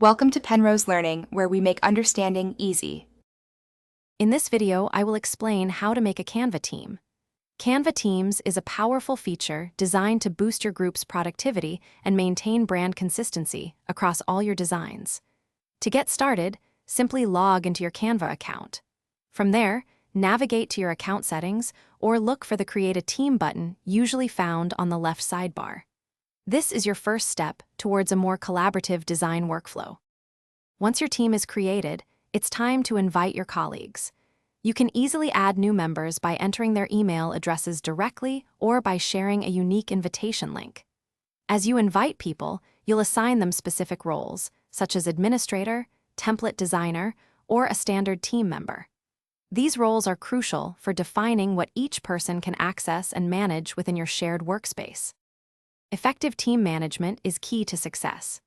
Welcome to Penrose Learning, where we make understanding easy. In this video, I will explain how to make a Canva team. Canva Teams is a powerful feature designed to boost your group's productivity and maintain brand consistency across all your designs. To get started, simply log into your Canva account. From there, navigate to your account settings or look for the Create a Team button, usually found on the left sidebar. This is your first step towards a more collaborative design workflow. Once your team is created, it's time to invite your colleagues. You can easily add new members by entering their email addresses directly or by sharing a unique invitation link. As you invite people, you'll assign them specific roles, such as administrator, template designer, or a standard team member. These roles are crucial for defining what each person can access and manage within your shared workspace. Effective team management is key to success.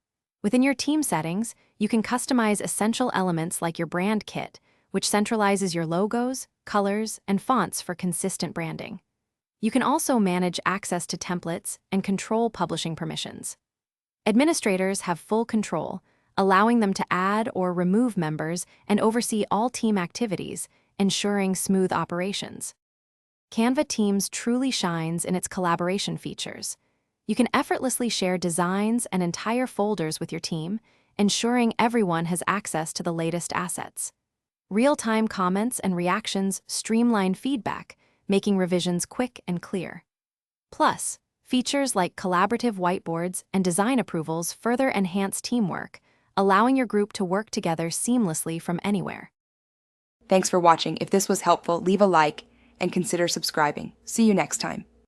Within your team settings, you can customize essential elements like your brand kit, which centralizes your logos, colors, and fonts for consistent branding. You can also manage access to templates and control publishing permissions. Administrators have full control, allowing them to add or remove members and oversee all team activities, ensuring smooth operations. Canva Teams truly shines in its collaboration features. You can effortlessly share designs and entire folders with your team, ensuring everyone has access to the latest assets. Real-time comments and reactions streamline feedback, making revisions quick and clear. Plus, features like collaborative whiteboards and design approvals further enhance teamwork, allowing your group to work together seamlessly from anywhere. Thanks for watching. If this was helpful, leave a like and consider subscribing. See you next time.